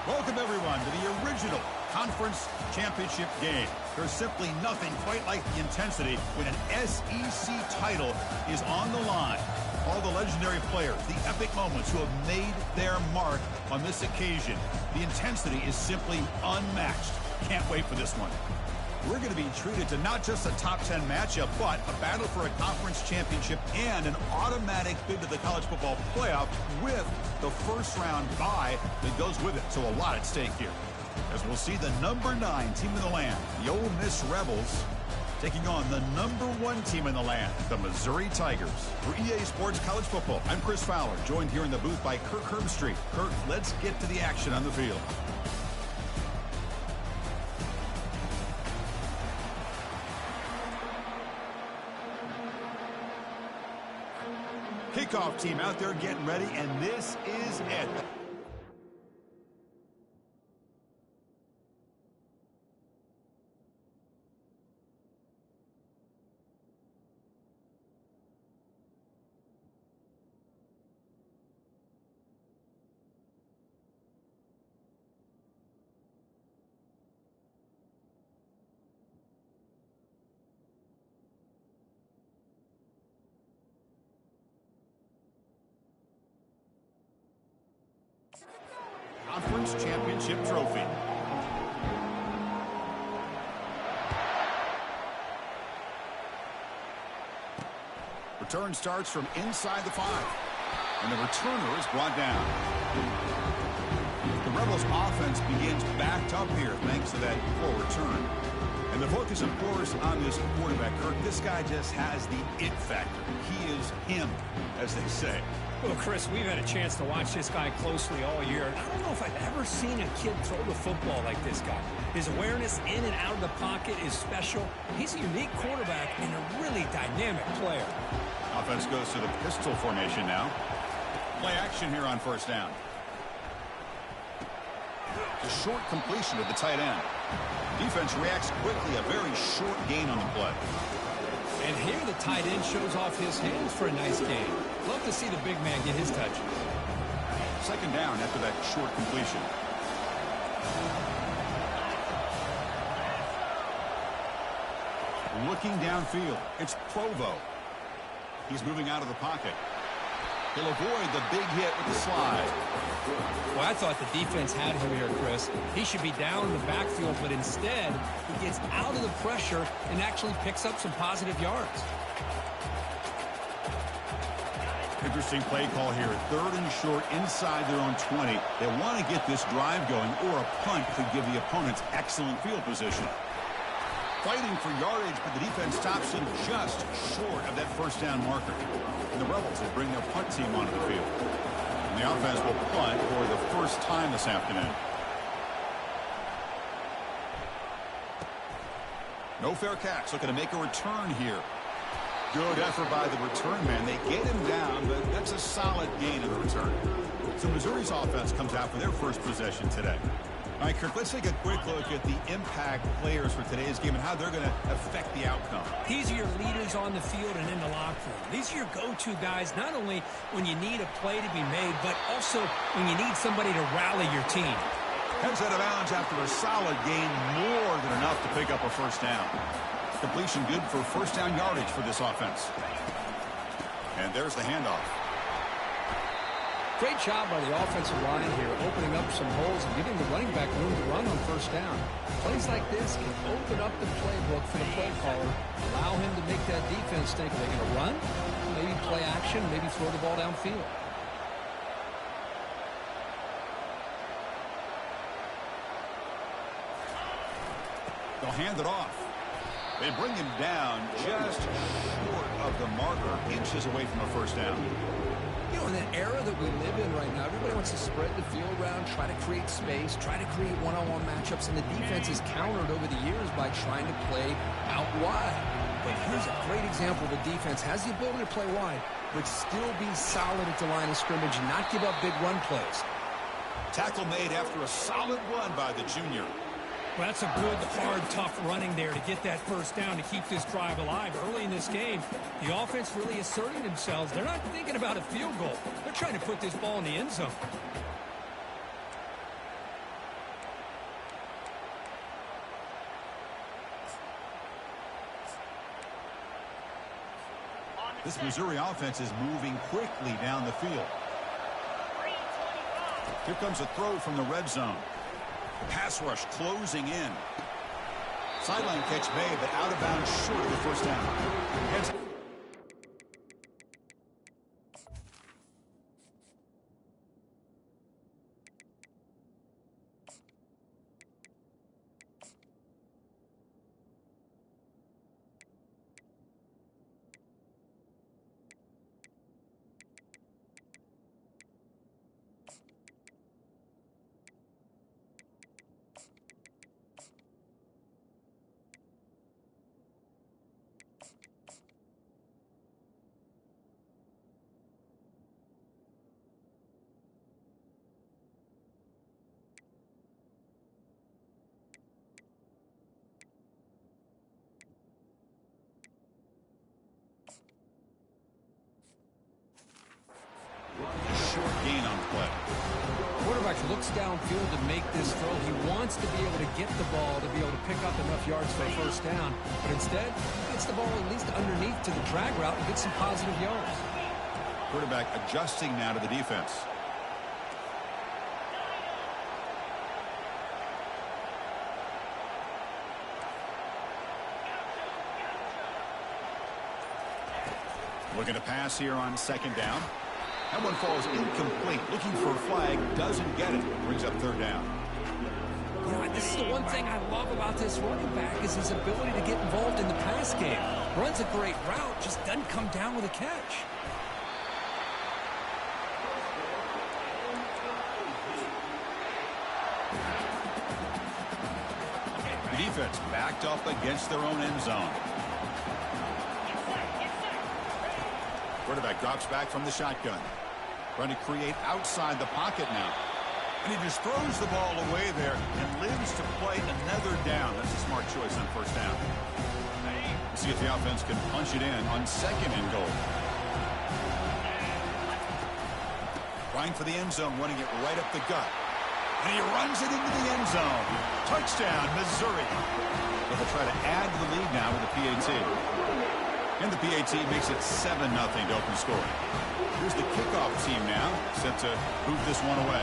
Welcome, everyone, to the original conference championship game. There's simply nothing quite like the intensity when an SEC title is on the line. All the legendary players, the epic moments who have made their mark on this occasion. The intensity is simply unmatched. Can't wait for this one. We're going to be treated to not just a top 10 matchup, but a battle for a conference championship and an automatic bid to the college football playoff with the first round bye that goes with it. So a lot at stake here. As we'll see the number 9 team in the land, the Ole Miss Rebels, taking on the number 1 team in the land, the Missouri Tigers. For EA Sports College Football, I'm Chris Fowler, joined here in the booth by Kirk Herbstreit. Kirk, let's get to the action on the field. Kickoff team out there getting ready, and this is it. Conference championship trophy. Return starts from inside the 5. And the returner is brought down. The Rebels offense begins backed up here thanks to that poor return. And the focus, of course, on this quarterback, Kirk. This guy just has the it factor. He is him, as they say. Well, Chris, we've had a chance to watch this guy closely all year. I don't know if I've ever seen a kid throw the football like this guy. His awareness in and out of the pocket is special. He's a unique quarterback and a really dynamic player. Offense goes to the pistol formation now. Play action here on first down. A short completion to the tight end. Defense reacts quickly, a very short gain on the play. And here the tight end shows off his hands for a nice gain. Love to see the big man get his touches. Second down after that short completion. Looking downfield, it's Provo. He's moving out of the pocket. He'll avoid the big hit with the slide. Well, I thought the defense had him here, Chris. He should be down in the backfield, but instead, he gets out of the pressure and actually picks up some positive yards. Interesting play call here. 3rd and short inside their own 20. They want to get this drive going, or a punt could give the opponents excellent field position. Fighting for yardage, but the defense stops him just short of that first down marker. And the Rebels will bring their punt team onto the field. And the offense will punt for the first time this afternoon. No fair catch. Looking to make a return here. Good effort by the return man. They get him down, but that's a solid gain in the return. So Missouri's offense comes out for their first possession today. All right, Kirk, let's take a quick look at the impact players for today's game and how they're going to affect the outcome. These are your leaders on the field and in the locker room. These are your go-to guys, not only when you need a play to be made, but also when you need somebody to rally your team. Heads out of bounds after a solid gain, more than enough to pick up a first down. Completion good for first down yardage for this offense. And there's the handoff. Great job by the offensive line here, opening up some holes and giving the running back room to run on first down. Plays like this can open up the playbook for the play caller, allow him to make that defense think, are they going to run? Maybe play action, maybe throw the ball downfield. They'll hand it off. They bring him down just short of the marker, inches away from a first down. You know, in that era that we live in right now, everybody wants to spread the field around, try to create space, try to create one-on-one matchups, and the defense is countered over the years by trying to play out wide. But here's a great example. The defense has the ability to play wide, but still be solid at the line of scrimmage and not give up big run plays. Tackle made after a solid run by the junior. Well, that's a good, hard, tough running there to get that first down to keep this drive alive. Early in this game, the offense really asserting themselves. They're not thinking about a field goal. They're trying to put this ball in the end zone. This Missouri offense is moving quickly down the field. Here comes a throw from the red zone. The pass rush closing in. Sideline catch made, but out of bounds short of the first down. Short gain on play. Quarterback looks downfield to make this throw. He wants to be able to get the ball to be able to pick up enough yards for a first down. But instead, he gets the ball at least underneath to the drag route and gets some positive yards. Quarterback adjusting now to the defense. Looking to pass here on second down. That one falls incomplete. Looking for a flag. Doesn't get it. Brings up third down. You know, this is the one thing I love about this running back is his ability to get involved in the pass game. Runs a great route, just doesn't come down with a catch. The defense backed up against their own end zone. Quarterback drops back from the shotgun. Trying to create outside the pocket now. And he just throws the ball away there and lives to play another down. That's a smart choice on first down. Let's see if the offense can punch it in on second and goal. Trying for the end zone, running it right up the gut. And he runs it into the end zone. Touchdown, Missouri. But they'll try to add to the lead now with the PAT. And the PAT makes it 7-0 to open scoring. Here's the kickoff team now, set to boot this one away.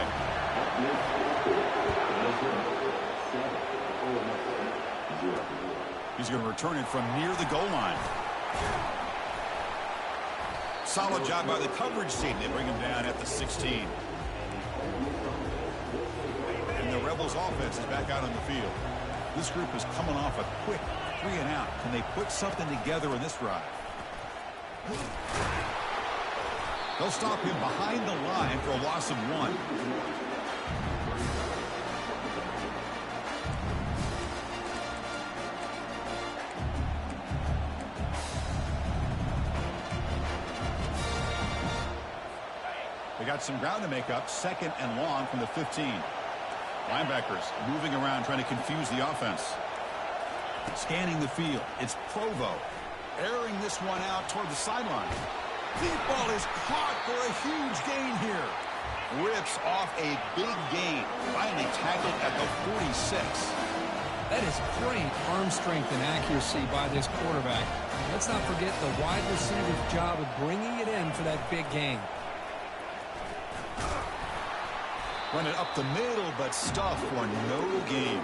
He's going to return it from near the goal line. Solid job by the coverage team. They bring him down at the 16. And the Rebels offense is back out on the field. This group is coming off a quick 3 and out. Can they put something together in this drive? They'll stop him behind the line for a loss of 1. They got some ground to make up. Second and long from the 15. Linebackers moving around, trying to confuse the offense. Scanning the field. It's Provo. Airing this one out toward the sideline. Deep ball is caught for a huge gain here. Rips off a big gain. Finally tackled at the 46. That is great arm strength and accuracy by this quarterback. Let's not forget the wide receiver's job of bringing it in for that big gain. Run it up the middle, but stuffed for no gain.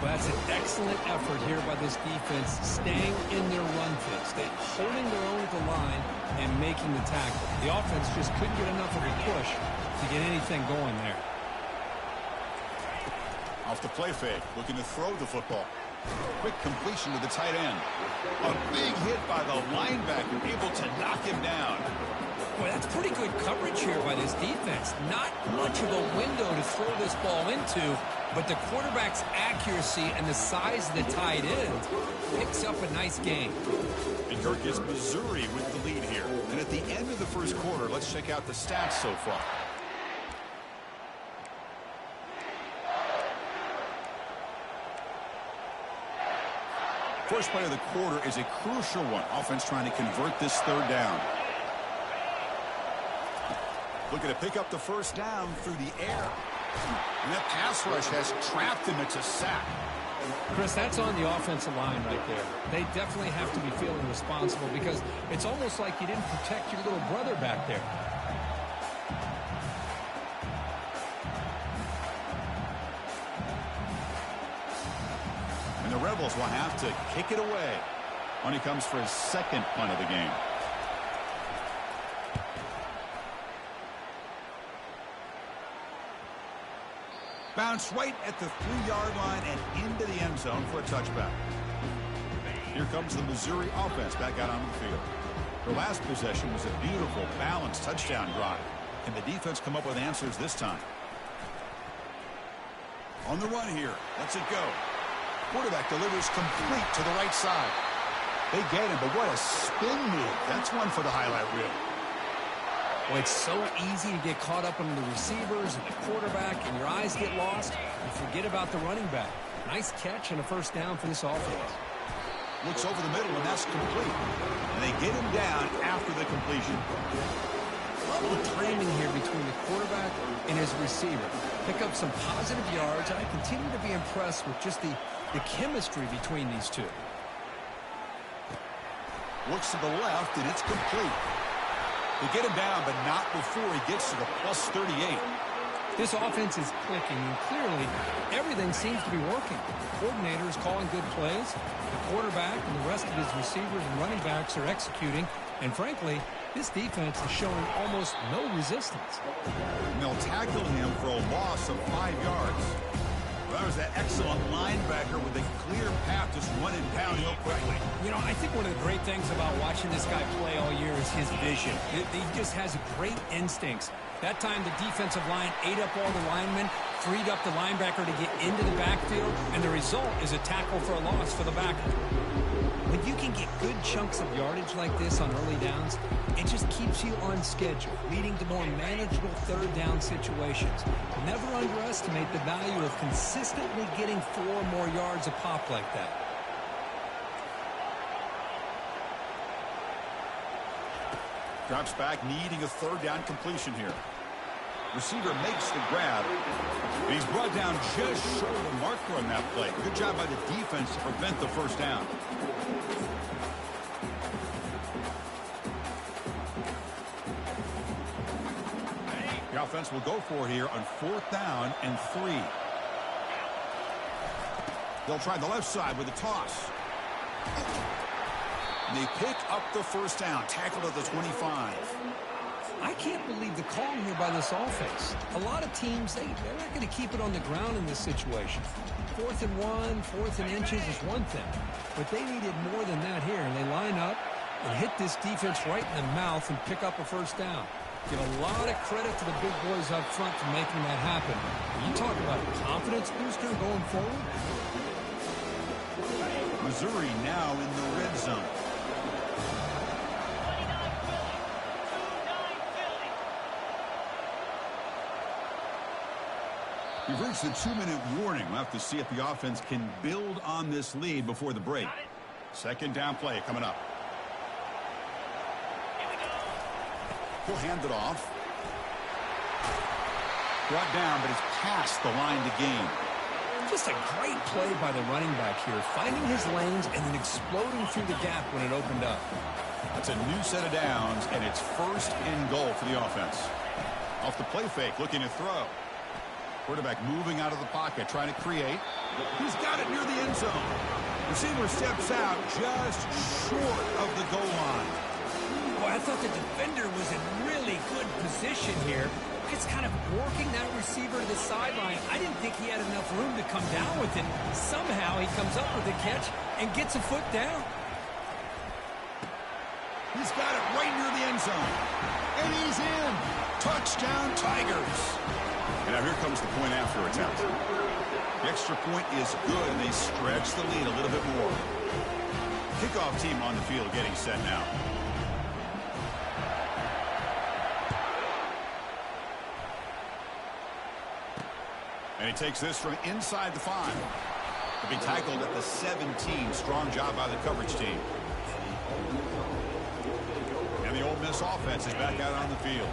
Well, that's an excellent effort here by this defense, staying in their run fit, holding their own at the line and making the tackle. The offense just couldn't get enough of a push to get anything going there. Off the play fake, looking to throw the football. Quick completion to the tight end. A big hit by the linebacker, able to knock him down. Boy, that's pretty good coverage here by this defense. Not much of a window to throw this ball into, but the quarterback's accuracy and the size of the tight end picks up a nice gain. And Kirk, is Missouri with the lead here. And at the end of the first quarter, let's check out the stats so far. First play of the quarter is a crucial one. Offense trying to convert this third down. Looking to pick up the first down through the air. And that pass rush has trapped him. It's a sack. Chris, that's on the offensive line right there. They definitely have to be feeling responsible because it's almost like you didn't protect your little brother back there. And the Rebels will have to kick it away when he comes for his second punt of the game. Bounce right at the 3-yard line and into the end zone for a touchback. Here comes the Missouri offense back out on the field. Their last possession was a beautiful, balanced touchdown drive. Can the defense come up with answers this time? On the run here. Lets it go. Quarterback delivers complete to the right side. They get him, but what a spin move. That's one for the highlight reel. Well, it's so easy to get caught up in the receivers and the quarterback, and your eyes get lost. You forget about the running back. Nice catch and a first down for this offense. Looks over the middle, and that's complete. And they get him down after the completion. Love the timing here between the quarterback and his receiver. Pick up some positive yards, and I continue to be impressed with just the chemistry between these two. Looks to the left, and it's complete. They get him down, but not before he gets to the plus 38. This offense is clicking, and clearly everything seems to be working. The coordinator is calling good plays. The quarterback and the rest of his receivers and running backs are executing. And frankly, this defense is showing almost no resistance. And they'll tackle him for a loss of 5 yards. Well, that was that excellent linebacker with a clear path just running downhill quickly. You know, I think one of the great things about watching this guy play all year is his vision. He just has great instincts. That time the defensive line ate up all the linemen, freed up the linebacker to get into the backfield, and the result is a tackle for a loss for the backer. When you can get good chunks of yardage like this on early downs, it just keeps you on schedule, leading to more manageable third down situations. Never underestimate the value of consistently getting 4 or more yards a pop like that. Drops back, needing a third down completion here. Receiver makes the grab. And he's brought down just short of the marker on that play. Good job by the defense to prevent the first down. The offense will go for it here on 4th down and 3. They'll try the left side with a toss. And they pick up the first down, tackled at the 25. I can't believe the call here by this offense. A lot of teams, they're not going to keep it on the ground in this situation. 4th and 1, 4th and inches is one thing. But they needed more than that here, and they line up and hit this defense right in the mouth and pick up a first down. Give a lot of credit to the big boys up front for making that happen. You talk about a confidence booster going forward. Missouri now in the red zone. We've reached the 2-minute warning. We'll have to see if the offense can build on this lead before the break. Second down play coming up. He'll hand it off. Brought down, but it's past the line to gain. Just a great play by the running back here, finding his lanes and then exploding through the gap when it opened up. That's a new set of downs, and it's 1st and goal for the offense. Off the play fake, looking to throw. Quarterback moving out of the pocket, trying to create. He's got it near the end zone. Receiver steps out just short of the goal line. Boy, I thought the defender was in really good position here. It's kind of working that receiver to the sideline. I didn't think he had enough room to come down with it. Somehow he comes up with a catch and gets a foot down. He's got it right near the end zone. And he's in. Touchdown, Tigers. And now here comes the point after attempt. The extra point is good, and they stretch the lead a little bit more. Kickoff team on the field getting set now. And he takes this from inside the 5. He'll be tackled at the 17. Strong job by the coverage team. And the Ole Miss offense is back out on the field.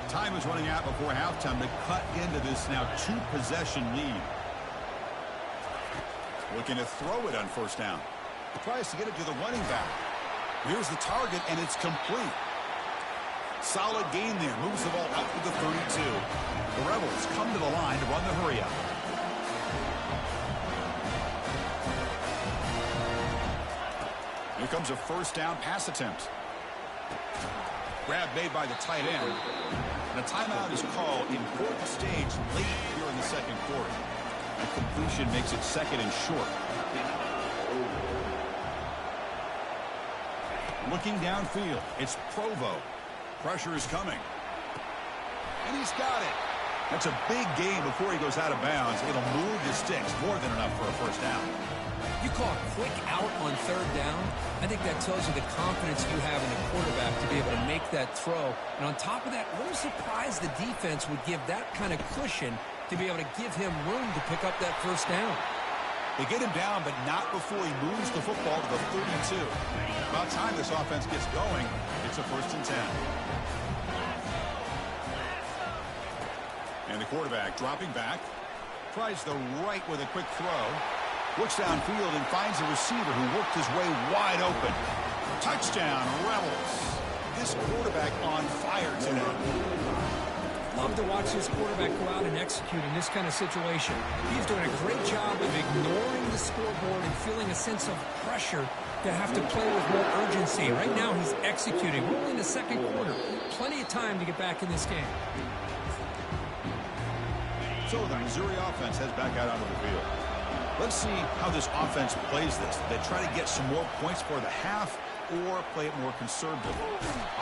Time is running out before halftime to cut into this now 2-possession lead. Looking to throw it on first down. Tries to get it to the running back. Here's the target, and it's complete. Solid gain there. Moves the ball out to the 32. The Rebels come to the line to run the hurry-up. Here comes a first down pass attempt. Grab made by the tight end. And a timeout is called. Important stage late here in the second quarter. A completion makes it 2nd and short. Looking downfield, it's Provo. Pressure is coming. And he's got it. That's a big gain before he goes out of bounds. It'll move the sticks, more than enough for a first down. You call a quick out on 3rd down. I think that tells you the confidence you have in the quarterback to be able to make that throw. And on top of that, a little surprised the defense would give that kind of cushion to be able to give him room to pick up that first down. They get him down, but not before he moves the football to the 32. About time this offense gets going, it's a 1st and 10. And the quarterback dropping back. Tries the right with a quick throw. Looks downfield and finds a receiver who worked his way wide open. Touchdown, Rebels. This quarterback on fire today. Love to watch this quarterback go out and execute in this kind of situation. He's doing a great job of ignoring the scoreboard and feeling a sense of pressure to have to play with more urgency. Right now he's executing. We're only in the 2nd quarter. Plenty of time to get back in this game. So the Missouri offense heads back out onto the field. Let's see how this offense plays this. They try to get some more points for the half or play it more conservative.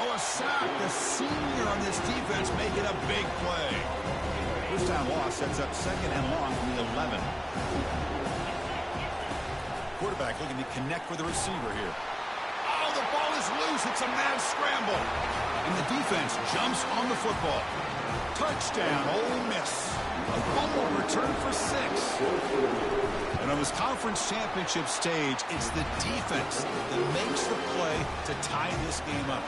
Oh, a sack. The senior on this defense making a big play. First down loss sets up 2nd and long from the 11. Quarterback looking to connect with the receiver here. Oh, the ball is loose. It's a mad scramble. And the defense jumps on the football. Touchdown, Ole Miss. A fumble return for 6. And on this conference championship stage, it's the defense that makes the play to tie this game up.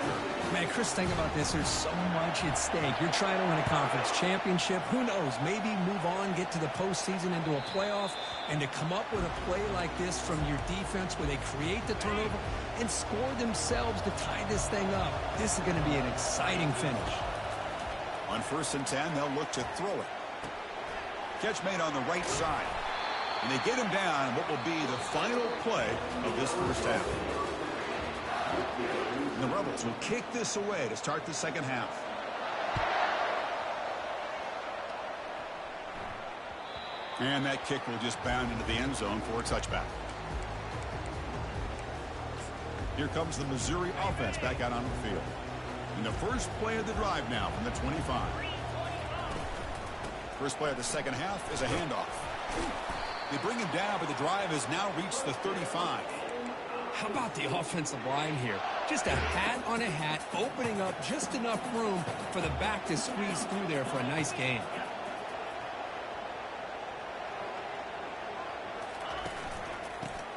Man, Chris, think about this. There's so much at stake. You're trying to win a conference championship. Who knows? Maybe move on, get to the postseason, into a playoff. And to come up with a play like this from your defense where they create the turnover and score themselves to tie this thing up, this is going to be an exciting finish. On 1st and 10, they'll look to throw it. Catch made on the right side. And they get him down what will be the final play of this first half. And the Rebels will kick this away to start the second half. And that kick will just bound into the end zone for a touchback. Here comes the Missouri offense back out on the field. And the first play of the drive now from the 25. First play of the second half is a handoff. They bring him down, but the drive has now reached the 35. How about the offensive line here? Just a hat on a hat, opening up just enough room for the back to squeeze through there for a nice gain.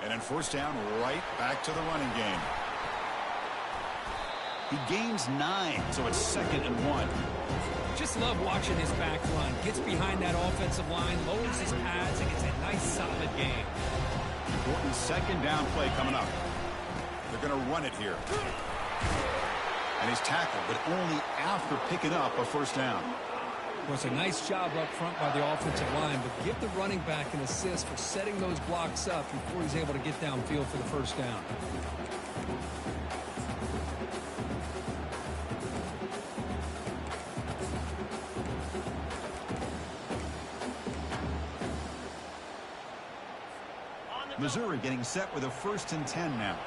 And then first down, right back to the running game. He gains 9, so it's 2nd and 1. Just love watching his back run. Gets behind that offensive line, lowers his pads, and gets a nice solid gain. Important 2nd down play coming up. They're going to run it here. And he's tackled, but only after picking up a first down. Well, it's a nice job up front by the offensive line, but give the running back an assist for setting those blocks up before he's able to get downfield for the first down. Missouri getting set with a 1st and 10 now.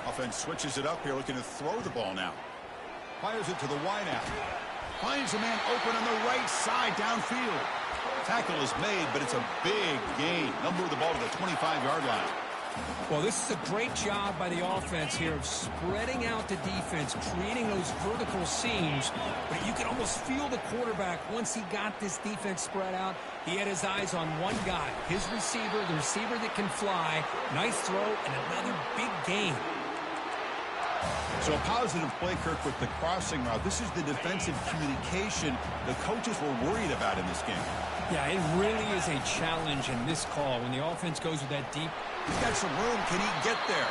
Offense switches it up here, looking to throw the ball now. Fires it to the wideout. Finds a man open on the right side downfield. Tackle is made, but it's a big gain. They'll move the ball to the 25-yard line. Well, this is a great job by the offense here of spreading out the defense, creating those vertical seams. But you can almost feel the quarterback once he got this defense spread out. He had his eyes on one guy, his receiver, the receiver that can fly. Nice throw and another big gain. So a positive play, Kirk, with the crossing route. This is the defensive communication the coaches were worried about in this game. Yeah, it really is a challenge in this call when the offense goes with that deep. He's got some room. Can he get there?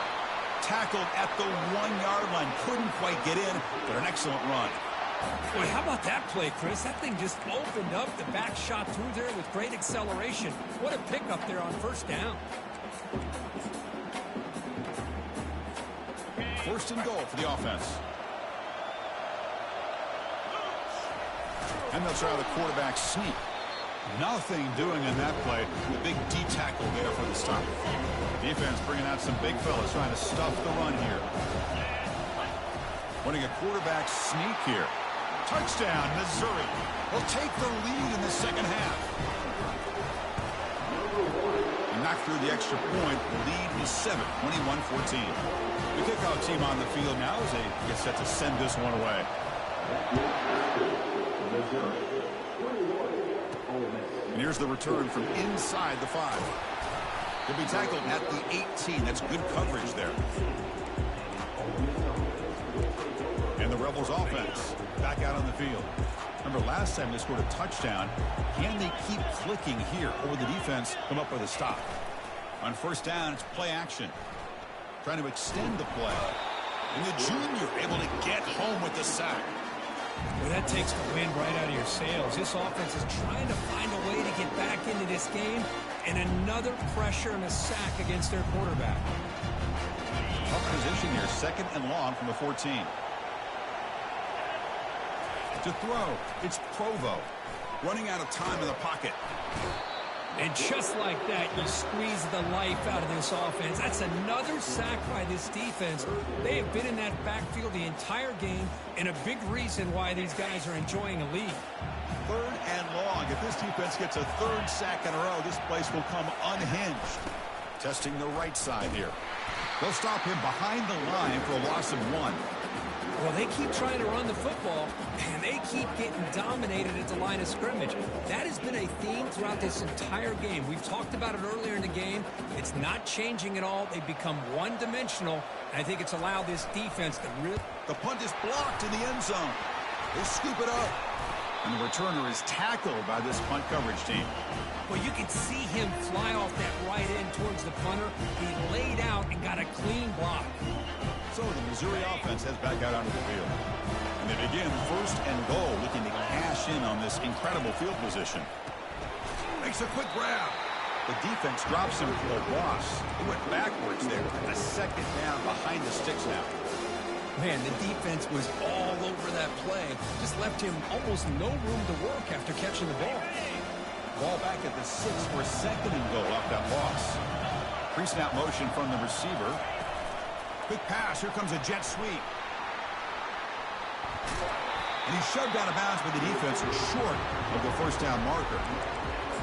Tackled at the 1-yard line. Couldn't quite get in, but an excellent run. Boy, how about that play, Chris? That thing just opened up. The back shot through there with great acceleration. What a pickup there on first down. First and goal for the offense. And they'll try the quarterback sneak. Nothing doing in that play. The big D tackle there for the stop. Defense bringing out some big fellas trying to stuff the run here. Winning a quarterback sneak here. Touchdown, Missouri. Will take the lead in the second half. And knocked through the extra point. The lead is 7, 21-14. The kickoff team on the field now as they get set to send this one away. And here's the return from inside the 5. He'll be tackled at the 18. That's good coverage there. And the Rebels offense back out on the field. Remember last time they scored a touchdown. Can they keep clicking here, or will the defense come up with a stop? On first down, it's play action. Trying to extend the play. And the junior able to get home with the sack. Well, that takes the wind right out of your sails. This offense is trying to find a way to get back into this game, and another pressure and a sack against their quarterback. Tough position here, second and long from the 14. To throw, it's Provo. Running out of time in the pocket. And just like that, you squeeze the life out of this offense. That's another sack by this defense. They have been in that backfield the entire game, and a big reason why these guys are enjoying a lead. Third and long. If this defense gets a third sack in a row, this place will come unhinged. Testing the right side here. They'll stop him behind the line for a loss of 1. Well, they keep trying to run the football, and they keep getting dominated at the line of scrimmage. That has been a theme throughout this entire game. We've talked about it earlier in the game. It's not changing at all. They've become one-dimensional, and I think it's allowed this defense to really... The punt is blocked in the end zone. They scoop it up. And the returner is tackled by this punt coverage team. Well, you can see him fly off that right end towards the punter. He laid out and got a clean block. So the Missouri offense heads back out onto the field. And they begin first and goal, looking to cash in on this incredible field position. Makes a quick grab. The defense drops him for a loss. He went backwards there. A second down behind the sticks now. Man, the defense was all over that play. Just left him almost no room to work after catching the ball. Ball back at the 6 for second and goal off that loss. Pre-snap motion from the receiver. Quick pass. Here comes a jet sweep. And he's shoved out of bounds by the defense short of the first down marker.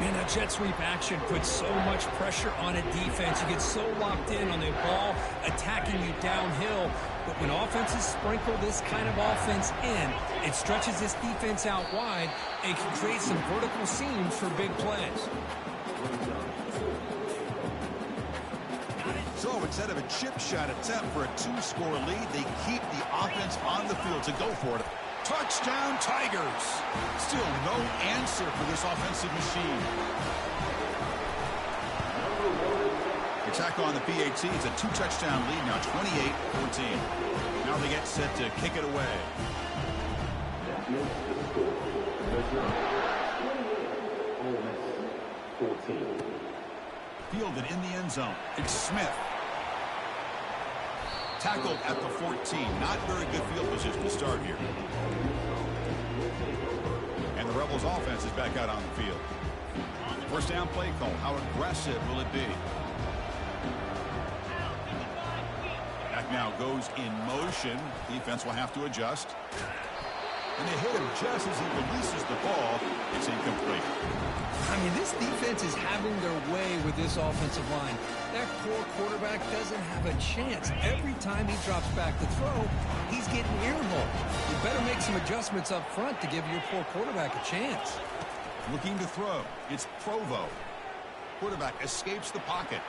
Man, that jet sweep action puts so much pressure on a defense. You get so locked in on the ball attacking you downhill. But when offenses sprinkle this kind of offense in, it stretches this defense out wide and can create some vertical seams for big plays. So instead of a chip shot attempt for a 2-score lead, they keep the offense on the field to go for it. Touchdown, Tigers! Still no answer for this offensive machine. Attack on the PAT. It's a 2-touchdown lead now, 28-14. Now they get set to kick it away. Fielded in the end zone. It's Smith. Tackled at the 14. Not very good field position to start here. And the Rebels offense is back out on the field. First down play call. How aggressive will it be? Back now goes in motion. Defense will have to adjust. And they hit him just as he releases the ball. It's incomplete. I mean, this defense is having their way with this offensive line. That poor quarterback doesn't have a chance. Every time he drops back to throw, he's getting earball. You better make some adjustments up front to give your poor quarterback a chance. Looking to throw. It's Provo. Quarterback escapes the pocket.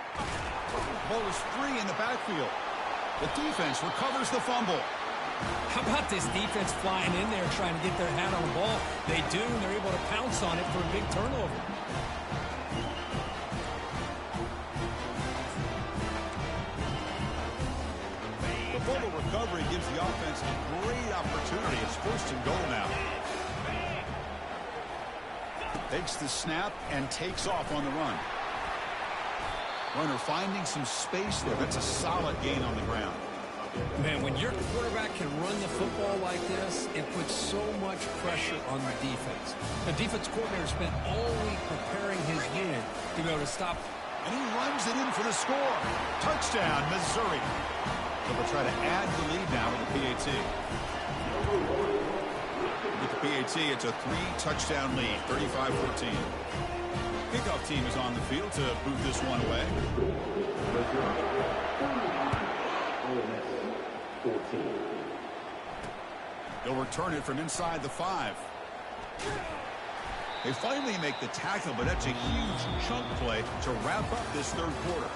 Ball is free in the backfield. The defense recovers the fumble. How about this defense flying in there trying to get their hat on the ball? They do, and they're able to pounce on it for a big turnover. The fumble recovery gives the offense a great opportunity. It's first and goal now. Takes the snap and takes off on the run. Runner finding some space there. That's a solid gain on the ground. Man, when your quarterback can run the football like this, it puts so much pressure on the defense. The defense coordinator spent all week preparing his unit to be able to stop. And he runs it in for the score. Touchdown, Missouri. So we'll try to add the lead now with the PAT. With the PAT, it's a 3-touchdown lead, 35-14. Kickoff team is on the field to boot this one away. They'll return it from inside the 5. They finally make the tackle, but that's a huge chunk play to wrap up this third quarter.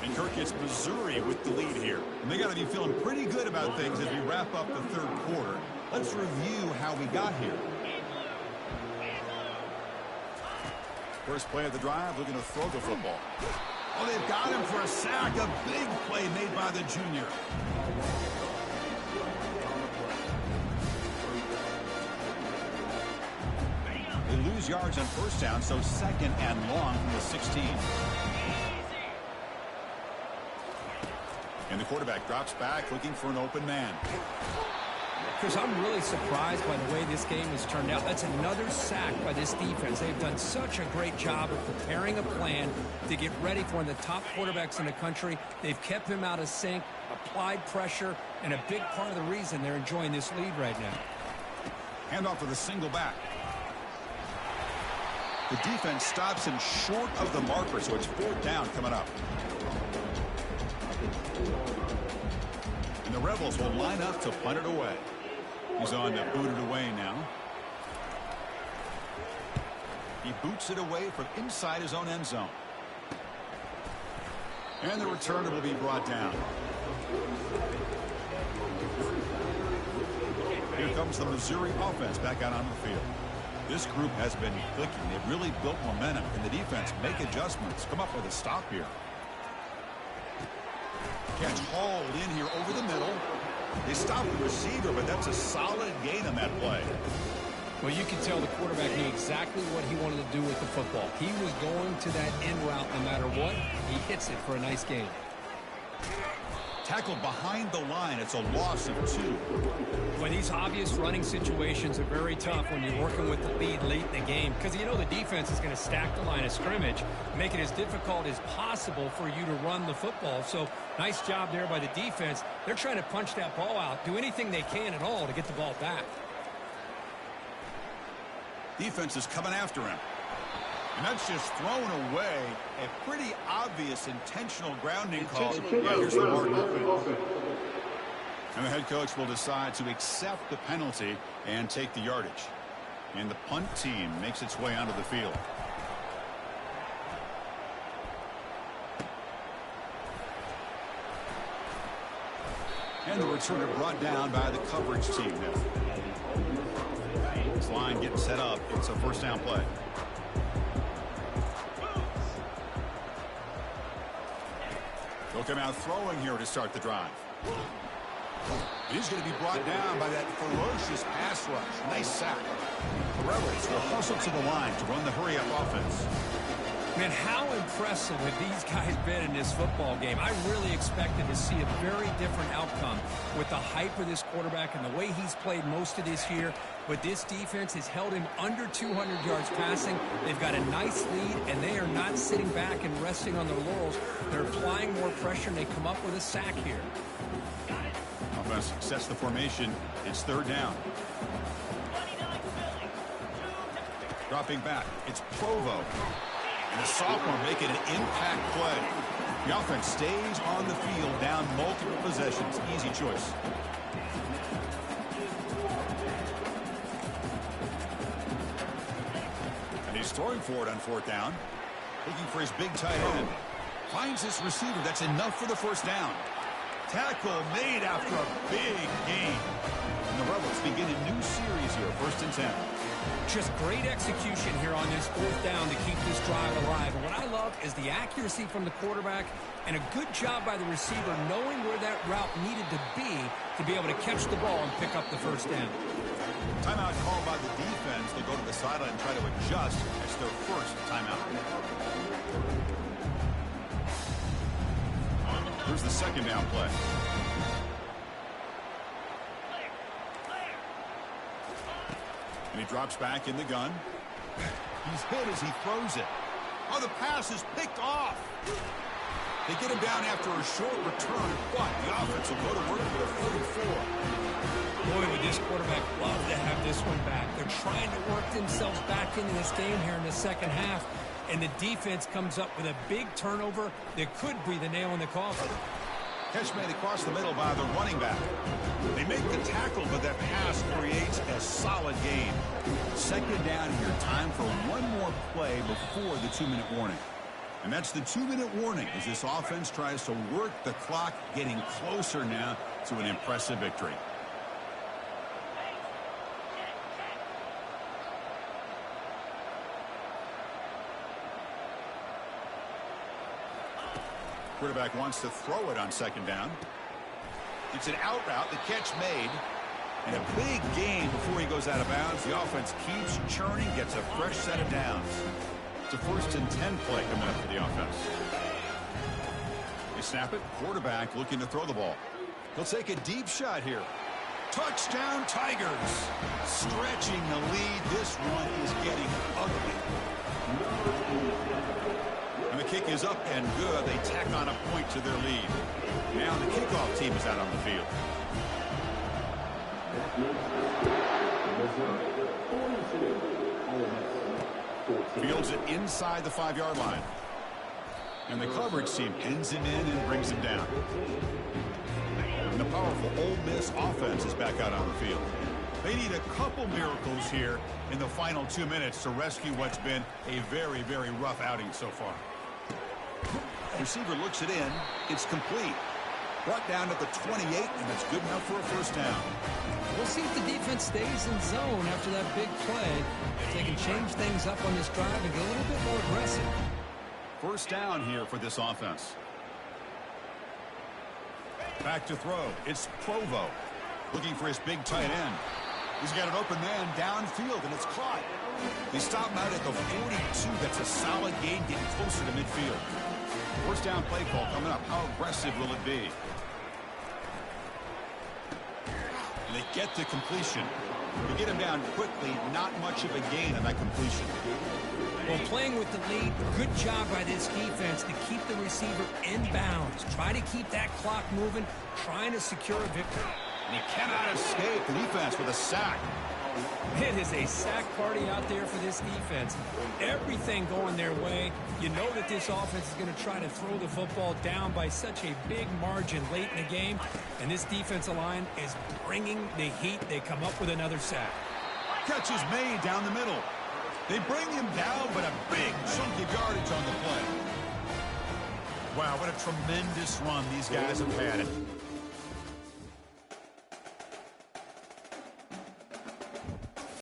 And Kirk gets Missouri with the lead here. And they got to be feeling pretty good about things as we wrap up the third quarter. Let's review how we got here. First play of the drive, looking to throw the football. Oh, they've got him for a sack. A big play made by the junior. They lose yards on first down, so second and long from the 16. And the quarterback drops back, looking for an open man. Chris, I'm really surprised by the way this game has turned out. That's another sack by this defense. They've done such a great job of preparing a plan to get ready for one of the top quarterbacks in the country. They've kept him out of sync, applied pressure, and a big part of the reason they're enjoying this lead right now. Handoff with a single back. The defense stops him short of the marker, so it's 4th down coming up. And the Rebels will line up to punt it away. He's on to boot it away now. He boots it away from inside his own end zone. And the returner will be brought down. Here comes the Missouri offense back out on the field. This group has been clicking. They've really built momentum. Can the defense make adjustments? Come up with a stop here. Catch hauled in here over the middle. They stop the receiver, but that's a solid gain on that play. Well, you can tell the quarterback knew exactly what he wanted to do with the football. He was going to that in route no matter what. He hits it for a nice gain. Tackled behind the line. It's a loss of 2. Well, these obvious running situations are very tough when you're working with the lead late in the game because you know the defense is going to stack the line of scrimmage, make it as difficult as possible for you to run the football. So nice job there by the defense. They're trying to punch that ball out, do anything they can at all to get the ball back. Defense is coming after him. And that's just thrown away. A pretty obvious intentional grounding call. Yeah, here's the mark. And the head coach will decide to accept the penalty and take the yardage. And the punt team makes its way onto the field. And the returner brought down by the coverage team now. This line getting set up. It's a first down play. They'll come out throwing here to start the drive. He's going to be brought down by that ferocious pass rush. Nice sack. The Rebels will hustle to the line to run the hurry-up offense. Man, how impressive have these guys been in this football game? I really expected to see a very different outcome with the hype of this quarterback and the way he's played most of this year. But this defense has held him under 200 yards passing. They've got a nice lead, and they are not sitting back and resting on their laurels. They're applying more pressure, and they come up with a sack here. Offense sets the formation. It's 3rd down. Dropping back. It's Provo. And the sophomore making an impact play. The offense stays on the field down multiple possessions. Easy choice. And he's throwing for it on 4th down. Looking for his big tight end. Finds this receiver. That's enough for the first down. Tackle made after a big gain. And the Rebels begin a new series here, 1st and 10. Just great execution here on this 4th down to keep this drive alive. And what I love is the accuracy from the quarterback and a good job by the receiver knowing where that route needed to be able to catch the ball and pick up the 1st down. Timeout called by the defense. They'll go to the sideline and try to adjust. That's their first timeout. Here's the 2nd down play. And he drops back in the gun. He's hit as he throws it. Oh, the pass is picked off. They get him down after a short return, but the offense will go to work with a 44. Boy, would this quarterback love to have this one back. They're trying to work themselves back into this game here in the 2nd half, and the defense comes up with a big turnover that could be the nail in the coffin. Catch made across the middle by the running back. They make the tackle, but that pass creates a solid gain. 2nd down here. Time for one more play before the 2-minute warning. And that's the 2-minute warning as this offense tries to work the clock, getting closer now to an impressive victory. Quarterback wants to throw it on 2nd down. It's an out route. The catch made. And a big gain before he goes out of bounds. The offense keeps churning, gets a fresh set of downs. It's a 1st and 10 play coming up for the offense. They snap it. Quarterback looking to throw the ball. He'll take a deep shot here. Touchdown, Tigers. Stretching the lead. This one is getting ugly. And the kick is up and good. They tack on a point to their lead. Now the kickoff team is out on the field. Fields it inside the 5-yard line. And the coverage team pins him in and brings him down. And the powerful Ole Miss offense is back out on the field. They need a couple miracles here in the final 2 minutes to rescue what's been a very, very rough outing so far. Receiver looks it in. It's complete. Brought down at the 28, and that's good enough for a 1st down. We'll see if the defense stays in zone after that big play. If they can change things up on this drive and get a little bit more aggressive. 1st down here for this offense. Back to throw. It's Provo looking for his big tight end. He's got an open man downfield, and it's caught. They stop him out at the 42. That's a solid gain, getting closer to midfield. 1st down play call coming up. How aggressive will it be? And they get to completion. To get him down quickly, not much of a gain on that completion. Well, playing with the lead, good job by this defense to keep the receiver in bounds. Try to keep that clock moving, trying to secure a victory. And he cannot escape the defense with a sack. It is a sack party out there for this defense. Everything going their way. You know that this offense is going to try to throw the football down by such a big margin late in the game. And this defensive line is bringing the heat. They come up with another sack. Catch is made down the middle. They bring him down, but a big chunk of yardage on the play. Wow, what a tremendous run these guys have had.